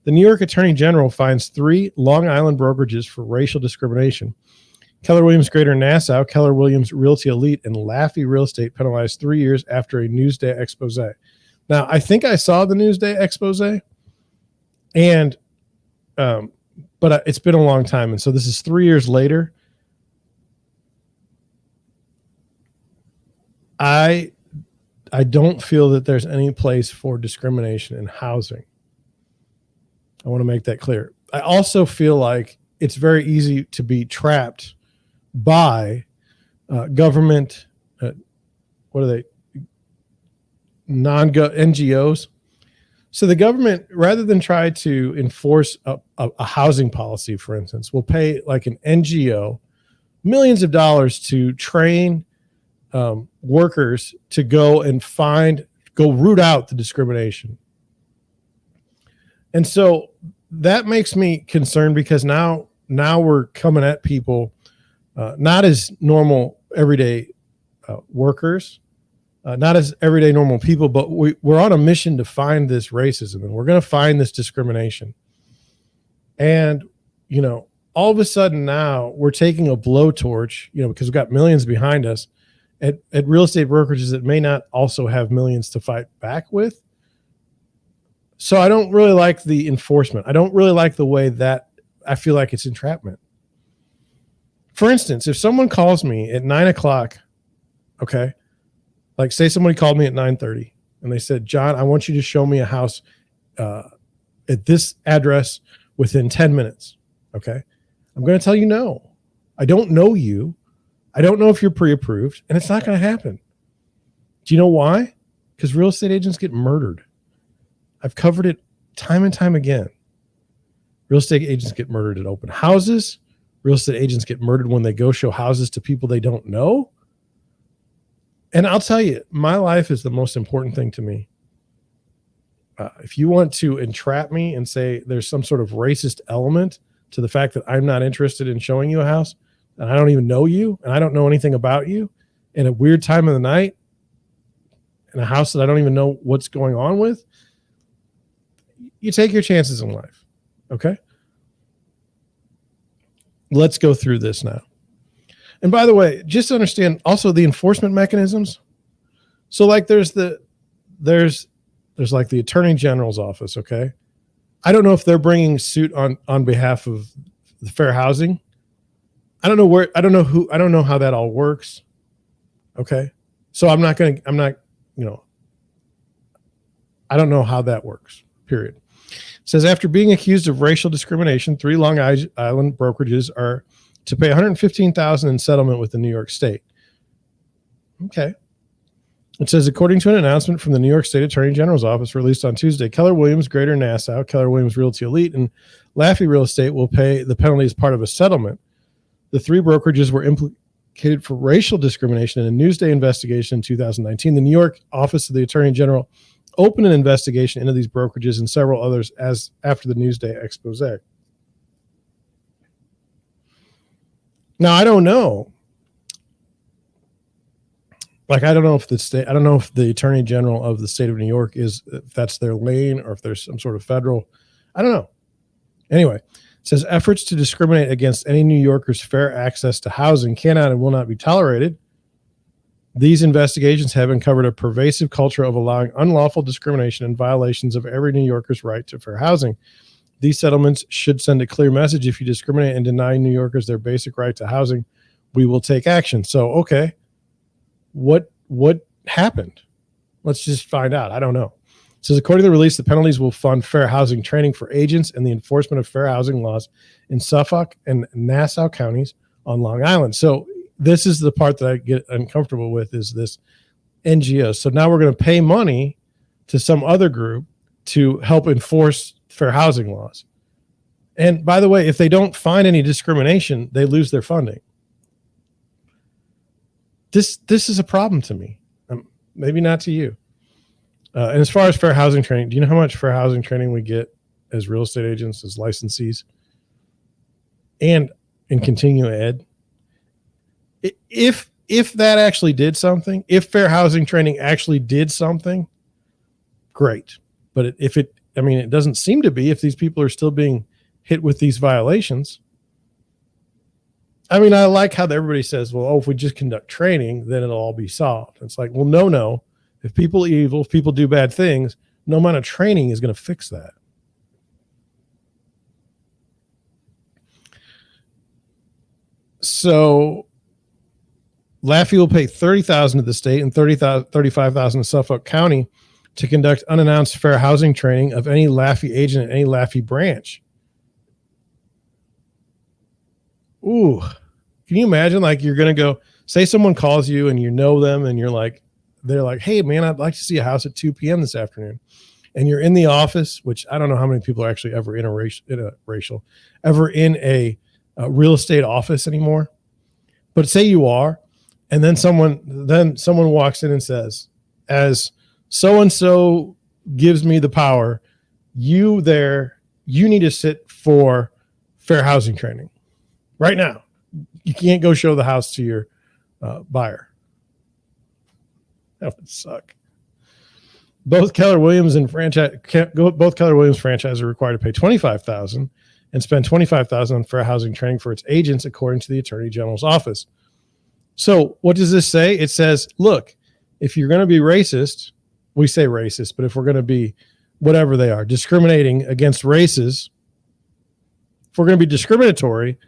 The New York Attorney General finds 3 Long Island brokerages for racial discrimination. Keller Williams Greater Nassau, Keller Williams Realty Elite, and Laffey Real Estate penalized 3 years after a Newsday expose. Now, I think I saw the Newsday expose, and but it's been a long time, and so this is 3 years later. I don't feel that there's any place for discrimination in housing. I want to make that clear. I also feel like it's very easy to be trapped by government, what are they, NGOs. So the government, rather than try to enforce a housing policy, for instance, will pay like an NGO millions of dollars to train workers to go and root out the discrimination. And so that makes me concerned, because now we're coming at people not as normal everyday workers, not as everyday normal people, but we're on a mission to find this racism, and we're going to find this discrimination. And, all of a sudden now we're taking a blowtorch, because we've got millions behind us at real estate brokerages that may not also have millions to fight back with. So I don't really like the enforcement. I don't really like the way that I feel like it's entrapment. For instance, if someone calls me at 9:00, okay, like say somebody called me at 9:30 and they said, John, I want you to show me a house at this address within 10 minutes. Okay. I'm going to tell you no. I don't know you. I don't know if you're pre-approved, and it's not going to happen. Do you know why? Because real estate agents get murdered. I've covered it time and time again. Real estate agents get murdered at open houses. Real estate agents get murdered when they go show houses to people they don't know. And I'll tell you, my life is the most important thing to me. If you want to entrap me and say there's some sort of racist element to the fact that I'm not interested in showing you a house, and I don't even know you, and I don't know anything about you, in a weird time of the night, in a house that I don't even know what's going on with, you take your chances in life. Okay? Let's go through this now. And by the way, just to understand also the enforcement mechanisms. So like there's like the Attorney General's office, okay? I don't know if they're bringing suit on behalf of the fair housing. I don't know how that all works. Okay? So I don't know how that works. Period. It says, after being accused of racial discrimination, 3 Long Island brokerages are to pay $115,000 in settlement with the New York State. Okay. It says, according to an announcement from the New York State Attorney General's office released on Tuesday, Keller Williams Greater Nassau, Keller Williams Realty Elite, and Laffey Real Estate will pay the penalty as part of a settlement. The 3 brokerages were implicated for racial discrimination in a Newsday investigation in 2019. The New York office of the Attorney General opened an investigation into these brokerages and several others after the Newsday expose. Now, I don't know. Like, I don't know if the Attorney General of the state of New York if that's their lane, or if there's some sort of federal. I don't know. Anyway, it says efforts to discriminate against any New Yorkers' fair access to housing cannot and will not be tolerated. These investigations have uncovered a pervasive culture of allowing unlawful discrimination and violations of every New Yorker's right to fair housing. These settlements should send a clear message. If you discriminate and deny New Yorkers their basic right to housing, we will take action. So, okay, what happened? Let's just find out. I don't know. It says, according to the release, the penalties will fund fair housing training for agents and the enforcement of fair housing laws in Suffolk and Nassau counties on Long Island. So this is the part that I get uncomfortable with, is this NGO. So now we're going to pay money to some other group to help enforce fair housing laws. And by the way, if they don't find any discrimination, they lose their funding. This is a problem to me. Maybe not to you. And as far as fair housing training, do you know how much fair housing training we get as real estate agents, as licensees, and in continuing ed? If that actually did something, if fair housing training actually did something, great. But if it I mean, it doesn't seem to be if these people are still being hit with these violations. I mean, I like how everybody says, well, if we just conduct training, then it'll all be solved. It's like, well, no. If people are evil, if people do bad things, no amount of training is going to fix that. So Laffey will pay $30,000 to the state and $35,000 to Suffolk County to conduct unannounced fair housing training of any Laffey agent at any Laffey branch. Ooh, can you imagine? Like, you're going to go, say someone calls you and you know them and they're like, hey man, I'd like to see a house at 2 p.m. this afternoon. And you're in the office, which I don't know how many people are actually ever in a real estate office anymore. But say you are, and then someone walks in and says, as so-and-so gives me the power, you need to sit for fair housing training right now. You can't go show the house to your buyer. That would suck. Both Keller Williams franchises are required to pay $25,000 and spend $25,000 on fair housing training for its agents, according to the Attorney General's office. So what does this say? It says, look, if you're going to be racist, we say racist, but if we're going to be whatever they are, discriminating against races, if we're going to be discriminatory,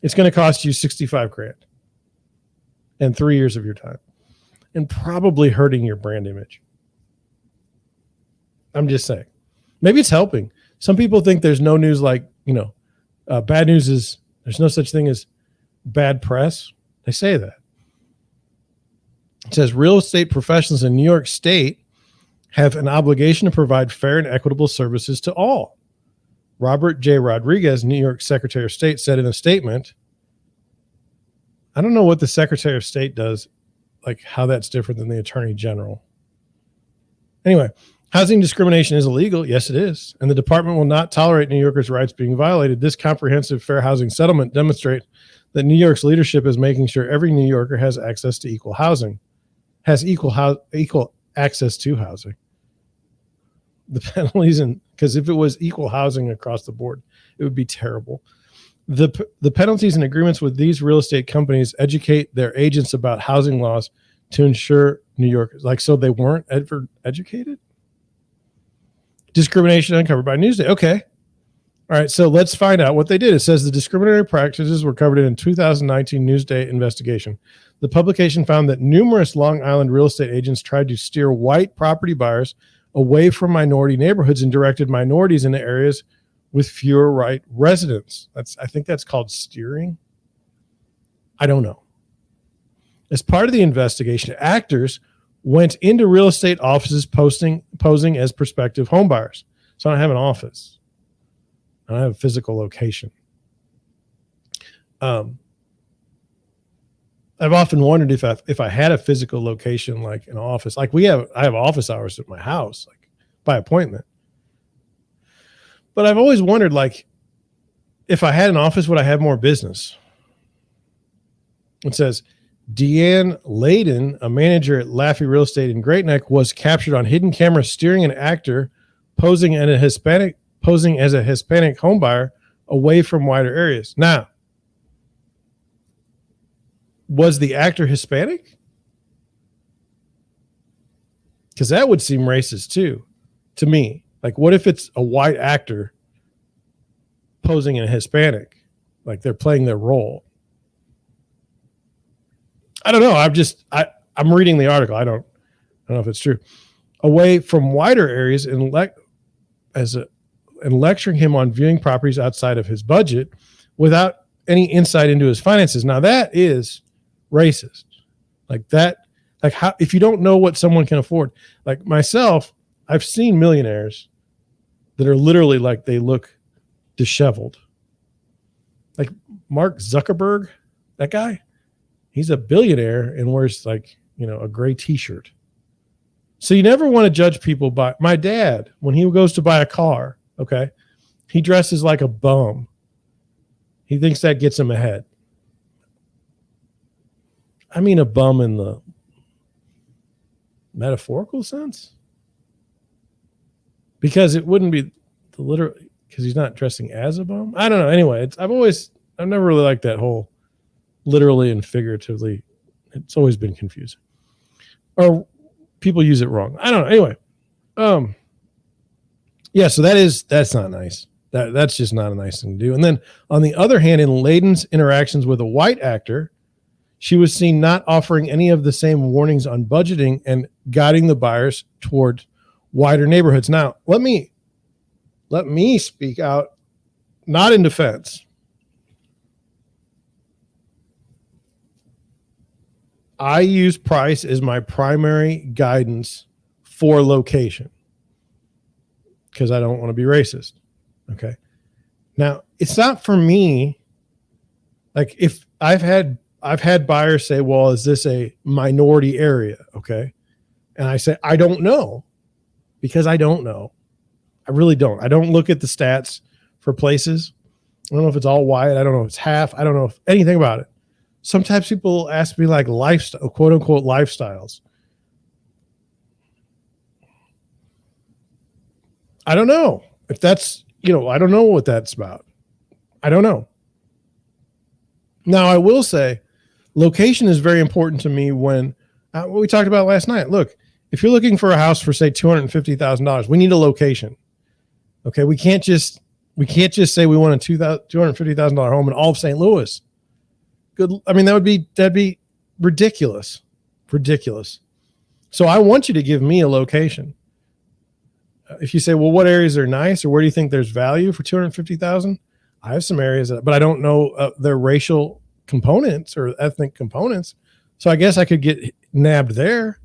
it's going to cost you $65,000 and 3 years of your time, and probably hurting your brand image. I'm just saying. Maybe it's helping. Some people think there's no news bad news is there's no such thing as bad press. They say that. It says real estate professionals in New York State have an obligation to provide fair and equitable services to all. Robert J. Rodriguez, New York Secretary of State, said in a statement, I don't know what the Secretary of State does, like how that's different than the Attorney General. Anyway, housing discrimination is illegal. Yes, it is. And the department will not tolerate New Yorkers' rights being violated. This comprehensive fair housing settlement demonstrates that New York's leadership is making sure every New Yorker has access to equal housing, has equal access to housing. The penalties, because if it was equal housing across the board, it would be terrible. The penalties and agreements with these real estate companies educate their agents about housing laws to ensure New Yorkers, so they weren't ever educated? Discrimination uncovered by Newsday. Okay. All right. So let's find out what they did. It says the discriminatory practices were covered in a 2019 Newsday investigation. The publication found that numerous Long Island real estate agents tried to steer white property buyers away from minority neighborhoods and directed minorities into areas with fewer white residents. I think that's called steering. I don't know. As part of the investigation, actors went into real estate offices posing as prospective home buyers. So I don't have an office. I don't have a physical location. I've often wondered if I had a physical location, like an office, like I have office hours at my house, like by appointment. But I've always wondered, if I had an office, would I have more business? It says, Deanne Layden, a manager at Laffey Real Estate in Great Neck, was captured on hidden camera steering an actor posing as a Hispanic homebuyer away from wider areas. Now, was the actor Hispanic? Because that would seem racist too, to me. Like, what if it's a white actor posing in a Hispanic? Like, they're playing their role. I don't know. I'm reading the article. I don't know if it's true. Away from wider areas and lecturing him on viewing properties outside of his budget without any insight into his finances. Now that is racist. How, if you don't know what someone can afford, like myself, I've seen millionaires that are literally they look disheveled. Like Mark Zuckerberg, that guy, he's a billionaire and wears a gray t-shirt. So you never want to judge people by my dad. When he goes to buy a car, okay, he dresses like a bum. He thinks that gets him ahead. I mean, a bum in the metaphorical sense, because it wouldn't be literally, because he's not dressing as a bum. I don't know. Anyway, I've never really liked that whole literally and figuratively. It's always been confusing, or people use it wrong. I don't know. Anyway, yeah. So that's not nice. That's just not a nice thing to do. And then on the other hand, in Layden's interactions with a white actor, she was seen not offering any of the same warnings on budgeting and guiding the buyers toward wider neighborhoods. Now, let me speak out, not in defense. I use price as my primary guidance for location because I don't want to be racist. Okay. Now, it's not for me. Like if I've had buyers say, well, is this a minority area? Okay. And I say, I don't know, because I don't know. I really don't. I don't look at the stats for places. I don't know if it's all white. I don't know if it's half. I don't know anything about it. Sometimes people ask me like lifestyle, quote unquote, lifestyles. I don't know if that's, I don't know what that's about. I don't know. Now, I will say location is very important to me when what we talked about last night. Look, if you're looking for a house for, say, $250,000, we need a location. Okay. We can't just say we want a $250,000 home in all of St. Louis. Good. I mean, that'd be ridiculous. Ridiculous. So I want you to give me a location. If you say, well, what areas are nice, or where do you think there's value for $250,000? I have some areas, but I don't know their racial components or ethnic components. So I guess I could get nabbed there.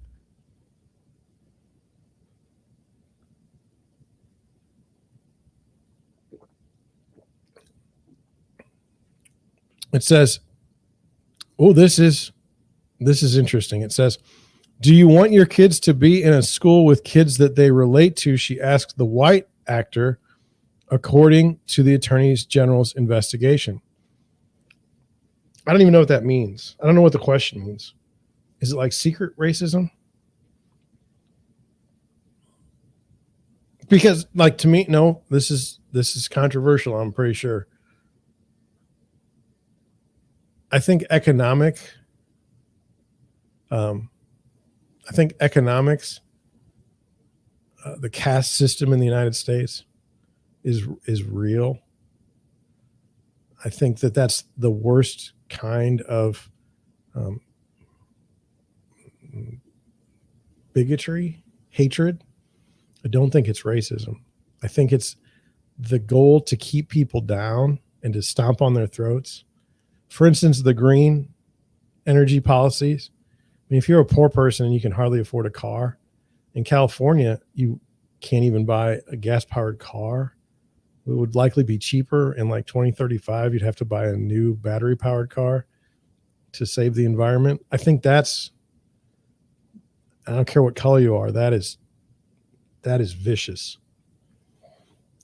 It says, oh, this is interesting. It says, do you want your kids to be in a school with kids that they relate to? She asked the white actor, according to the Attorney General's investigation. I don't even know what that means. I don't know what the question means. Is it like secret racism? Because, like, to me, no, this is controversial, I'm pretty sure. I think economics, the caste system in the United States is real. I think that's the worst kind of bigotry, hatred. I don't think it's racism. I think it's the goal to keep people down and to stomp on their throats. For instance, the green energy policies. I mean, if you're a poor person and you can hardly afford a car, in California, you can't even buy a gas-powered car. It would likely be cheaper. In like 2035, you'd have to buy a new battery-powered car to save the environment. I think I don't care what color you are, that is vicious.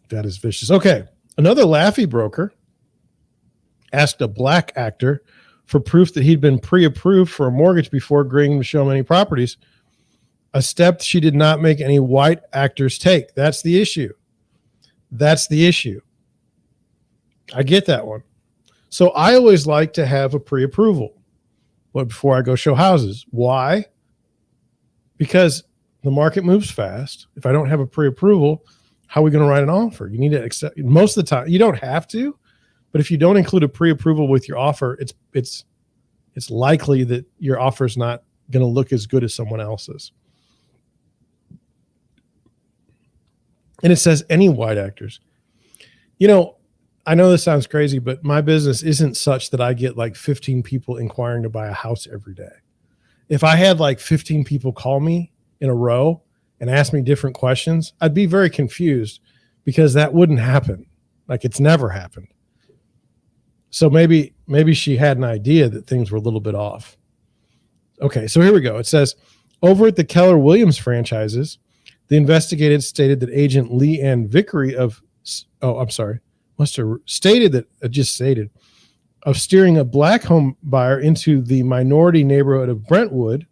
That is vicious. Okay, another Laffy broker asked a black actor for proof that he'd been pre-approved for a mortgage before agreeing to show him any properties, a step she did not make any white actors take. That's the issue. I get that one. So I always like to have a pre-approval before I go show houses. Why? Because the market moves fast. If I don't have a pre-approval, how are we going to write an offer? You need to accept. Most of the time, you don't have to, but if you don't include a pre-approval with your offer, it's likely that your offer is not going to look as good as someone else's. And it says any white actors. I know this sounds crazy, but my business isn't such that I get like 15 people inquiring to buy a house every day. If I had like 15 people call me in a row and ask me different questions, I'd be very confused because that wouldn't happen. Like, it's never happened. So maybe she had an idea that things were a little bit off. Okay, so here we go. It says, over at the Keller Williams franchises, the investigated stated that agent Lee Ann Vickery of steering a black home buyer into the minority neighborhood of Brentwood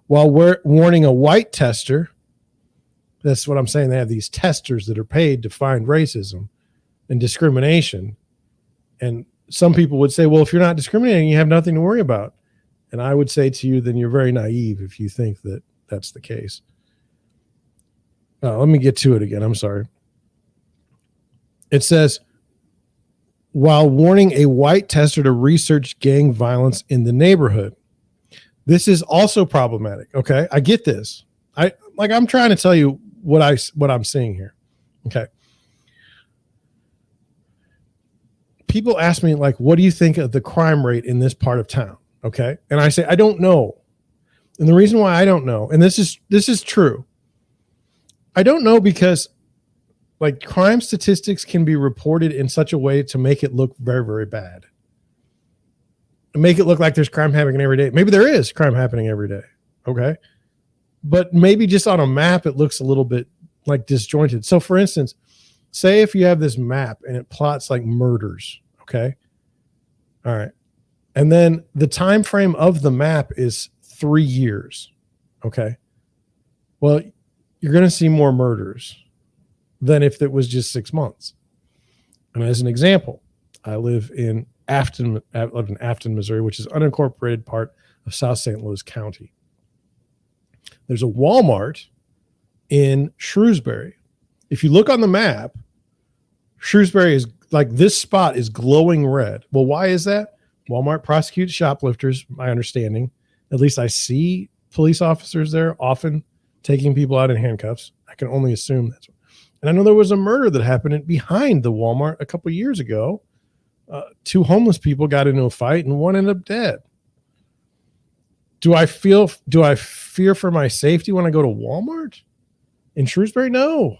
while warning a white tester That's what I'm saying. They have these testers that are paid to find racism and discrimination. And some people would say, well, if you're not discriminating, you have nothing to worry about. And I would say to you, then you're very naive if you think that that's the case. Let me get to it again. I'm sorry. It says, while warning a white tester to research gang violence in the neighborhood. This is also problematic. Okay. I get this. I'm trying to tell you what I'm seeing here. Okay. People ask me, like, what do you think of the crime rate in this part of town? Okay. And I say, I don't know. And the reason why I don't know, and this is true. I don't know because like crime statistics can be reported in such a way to make it look very, very bad. And make it look like there's crime happening every day. Maybe there is crime happening every day. Okay. But maybe just on a map, it looks a little bit like disjointed. So for instance, say if you have this map and it plots like murders. Okay. All right. And then the time frame of the map is 3 years. Okay. Well, you're going to see more murders than if it was just 6 months. And as an example, I live in Afton, Missouri, which is an unincorporated part of South St. Louis County. There's a Walmart in Shrewsbury. If you look on the map, Shrewsbury is like this spot is glowing red. Well, why is that? Walmart prosecutes shoplifters, my understanding. At least I see police officers there often taking people out in handcuffs. I can only assume that's. And I know there was a murder that happened behind the Walmart a couple of years ago. 2 homeless people got into a fight and one ended up dead. Do I fear for my safety when I go to Walmart in Shrewsbury? No,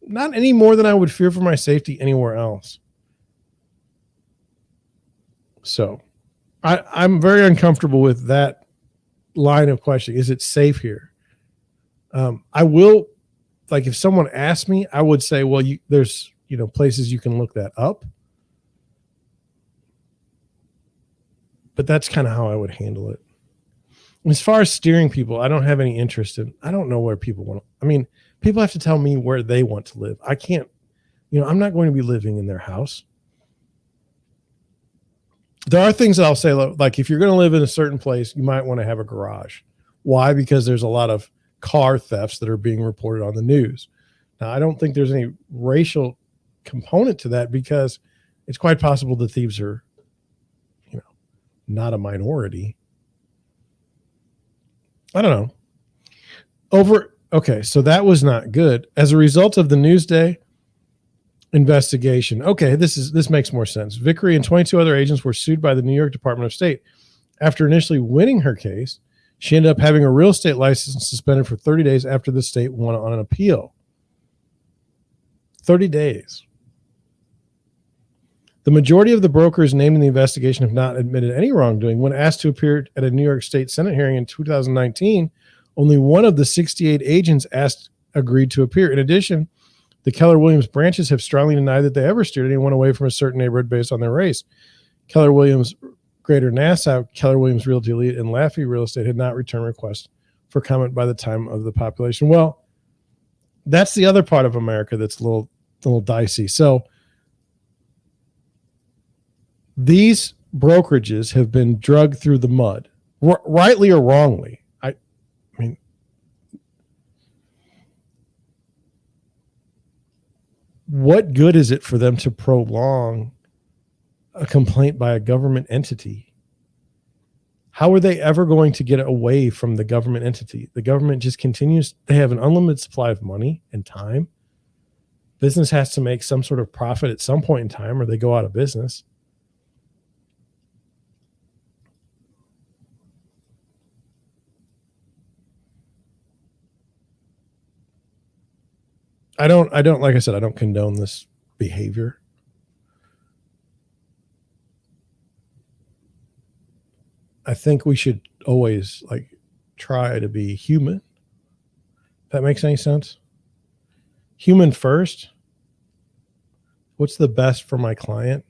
not any more than I would fear for my safety anywhere else. So I'm very uncomfortable with that line of questioning. Is it safe here? I will, like, if someone asked me, I would say, well, there's places you can look that up. But that's kind of how I would handle it. As far as steering people, I don't have any interest in. I don't know where people want to. I mean, people have to tell me where they want to live. I can't. I'm not going to be living in their house. There are things that I'll say, like if you're going to live in a certain place, you might want to have a garage. Why? Because there's a lot of car thefts that are being reported on the news. Now, I don't think there's any racial component to that because it's quite possible the thieves are, not a minority. I don't know. Okay, so that was not good. As a result of the Newsday investigation, okay, this makes more sense. Vickery and 22 other agents were sued by the New York Department of State. After initially winning her case, she ended up having a real estate license suspended for 30 days after the state won on an appeal. 30 days. The majority of the brokers named in the investigation have not admitted any wrongdoing. When asked to appear at a New York State Senate hearing in 2019, only one of the 68 agents agreed to appear. In addition, the Keller Williams branches have strongly denied that they ever steered anyone away from a certain neighborhood based on their race. Keller Williams Greater Nassau, Keller Williams Realty Elite, and Laffey Real Estate had not returned requests for comment by the time of the population. Well, that's the other part of America that's a little dicey. So these brokerages have been dragged through the mud, rightly or wrongly. I mean, what good is it for them to prolong a complaint by a government entity? How are they ever going to get away from the government entity? The government just continues. They have an unlimited supply of money and time. Business has to make some sort of profit at some point in time or they go out of business. I don't, like I said, I don't condone this behavior. I think we should always try to be human. If that makes any sense. Human first. What's the best for my client?